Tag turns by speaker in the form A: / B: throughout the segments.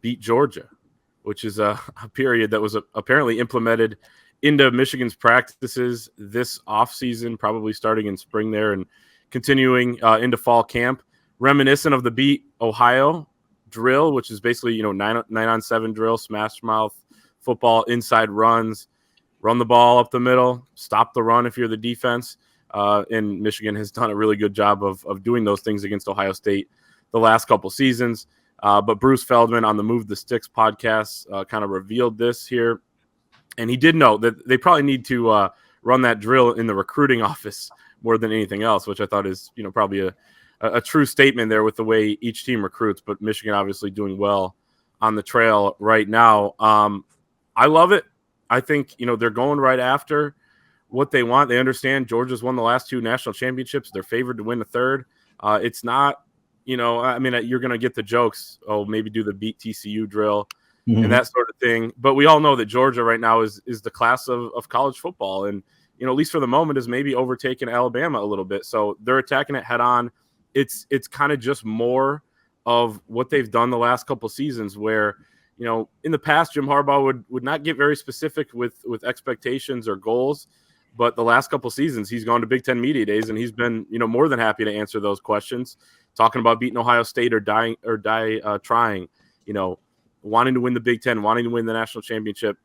A: beat Georgia, which is a period that was apparently implemented into Michigan's practices this offseason, probably starting in spring there and continuing into fall camp, reminiscent of the beat Ohio drill, which is basically, 9-on-7 drill, smash mouth football, inside runs, run the ball up the middle, stop the run if you're the defense. And Michigan has done a really good job of doing those things against Ohio State the last couple seasons. But Bruce Feldman on the Move the Sticks podcast kind of revealed this here. And he did note that they probably need to run that drill in the recruiting office more than anything else, which I thought is, probably a true statement there with the way each team recruits. But Michigan obviously doing well on the trail right now. I love it. I think, they're going right after what they want. They understand Georgia's won the last 2 national championships. They're favored to win the third. It's not, you're going to get the jokes. Oh, maybe do the beat TCU drill. And that sort of thing. But we all know that Georgia right now is the class of college football. And, at least for the moment, is maybe overtaken Alabama a little bit. So they're attacking it head on. It's kind of just more of what they've done the last couple seasons where, in the past, Jim Harbaugh would not get very specific with expectations or goals. But the last couple seasons, he's gone to Big Ten Media Days, and he's been, more than happy to answer those questions, talking about beating Ohio State or trying, wanting to win the Big Ten, wanting to win the national championship.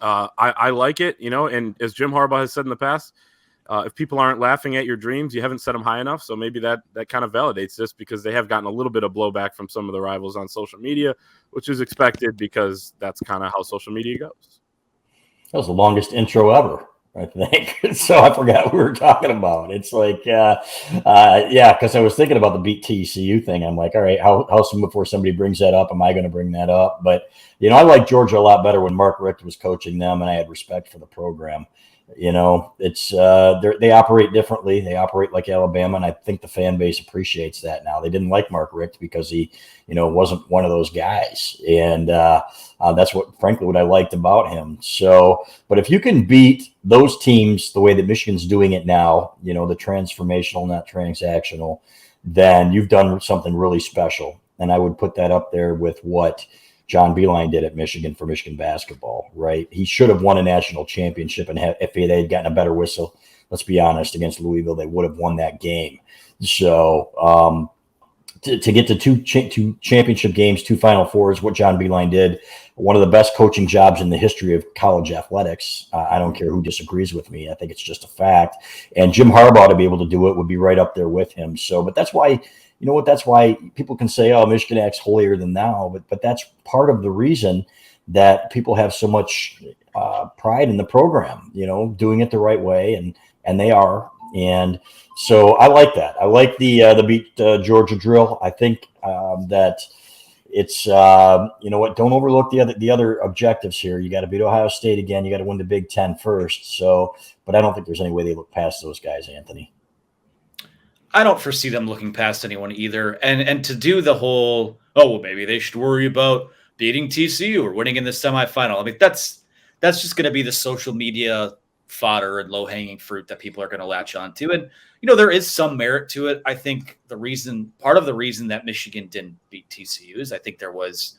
A: I like it, and as Jim Harbaugh has said in the past, if people aren't laughing at your dreams, you haven't set them high enough. So maybe that kind of validates this because they have gotten a little bit of blowback from some of the rivals on social media, which is expected because that's kind of how social media goes.
B: That was the longest intro ever, I think. So I forgot what we were talking about. It's like, because I was thinking about the beat TCU thing. I'm like, all right, how soon before somebody brings that up am I going to bring that up? But, I like Georgia a lot better when Mark Richt was coaching them, and I had respect for the program. It's they operate differently. They operate like Alabama, and I think the fan base appreciates that now. They didn't like Mark Richt because he, wasn't one of those guys, and that's what I liked about him. So, but if you can beat those teams the way that Michigan's doing it now, the transformational, not transactional, then you've done something really special. And I would put that up there with what John Beilein did at Michigan for Michigan basketball, right? He should have won a national championship, and if they had gotten a better whistle, let's be honest, against Louisville, they would have won that game. So to get to two championship games, 2 Final Fours, what John Beilein did, one of the best coaching jobs in the history of college athletics. I don't care who disagrees with me. I think it's just a fact. And Jim Harbaugh to be able to do it would be right up there with him. So, but that's why – that's why people can say, oh, Michigan acts holier than thou, but that's part of the reason that people have so much pride in the program, doing it the right way, and they are. And so I like that. I like the beat Georgia drill. I think that it's don't overlook the other objectives here. You got to beat Ohio State again. You got to win the Big Ten first. So, but I don't think there's any way they look past those guys, Anthony.
C: I don't foresee them looking past anyone either. And to do the whole, maybe they should worry about beating TCU or winning in the semifinal. I mean, that's just going to be the social media fodder and low-hanging fruit that people are going to latch on to. And, there is some merit to it. I think part of the reason that Michigan didn't beat TCU is I think there was,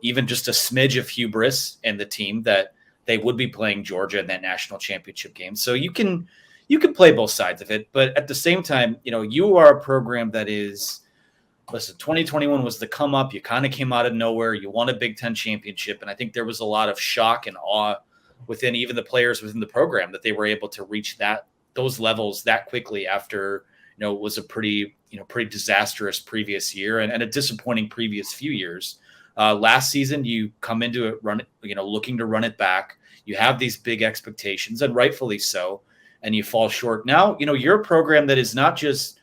C: even just a smidge of hubris in the team that they would be playing Georgia in that national championship game. So you can play both sides of it, but at the same time, you are a program that is, listen, 2021 was the come up. You kind of came out of nowhere. You won a Big Ten championship. And I think there was a lot of shock and awe within even the players within the program that they were able to reach those levels that quickly after, it was a pretty disastrous previous year and a disappointing previous few years. Last season, you come into it, looking to run it back. You have these big expectations, and rightfully so. And you fall short. Now, you're a program that is not just,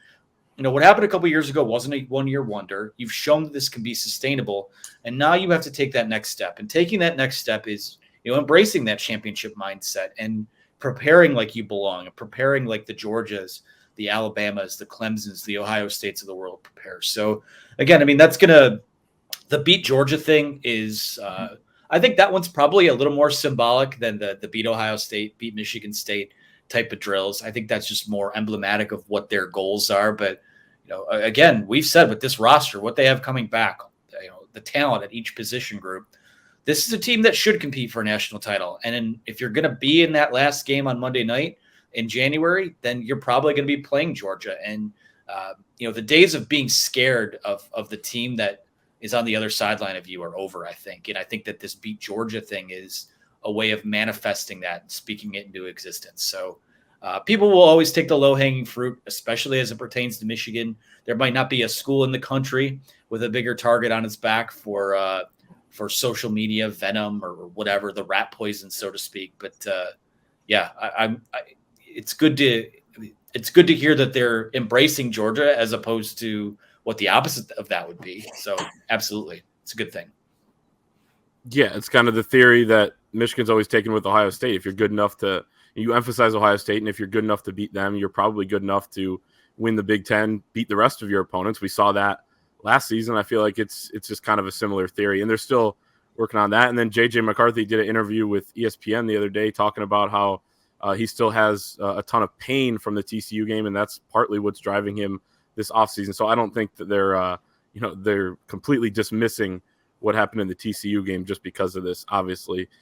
C: what happened a couple of years ago wasn't a one-year wonder. You've shown that this can be sustainable. And now you have to take that next step. And taking that next step is, embracing that championship mindset and preparing like you belong and preparing like the Georgias, the Alabamas, the Clemsons, the Ohio States of the world prepare. So, again, I mean, the beat Georgia thing is, I think that one's probably a little more symbolic than the beat Ohio State, beat Michigan State type of drills. I think that's just more emblematic of what their goals are. But, again, we've said with this roster, what they have coming back, the talent at each position group, this is a team that should compete for a national title. And if you're going to be in that last game on Monday night in January, then you're probably going to be playing Georgia. And, the days of being scared of the team that is on the other sideline of you are over, I think. And I think that this beat Georgia thing is a way of manifesting that and speaking it into existence. So people will always take the low-hanging fruit, especially as it pertains to Michigan. There might not be a school in the country with a bigger target on its back for social media venom or whatever, the rat poison, so to speak. But it's good to hear that they're embracing Georgia as opposed to what the opposite of that would be. So absolutely, it's a good thing.
A: Yeah, it's kind of the theory that Michigan's always taken with Ohio State. If you're good enough you emphasize Ohio State, and if you're good enough to beat them, you're probably good enough to win the Big Ten, beat the rest of your opponents. We saw that last season. I feel like it's just kind of a similar theory, and they're still working on that. And then J.J. McCarthy did an interview with ESPN the other day talking about how he still has a ton of pain from the TCU game, and that's partly what's driving him this offseason. So I don't think that they're completely dismissing what happened in the TCU game just because of this. Obviously,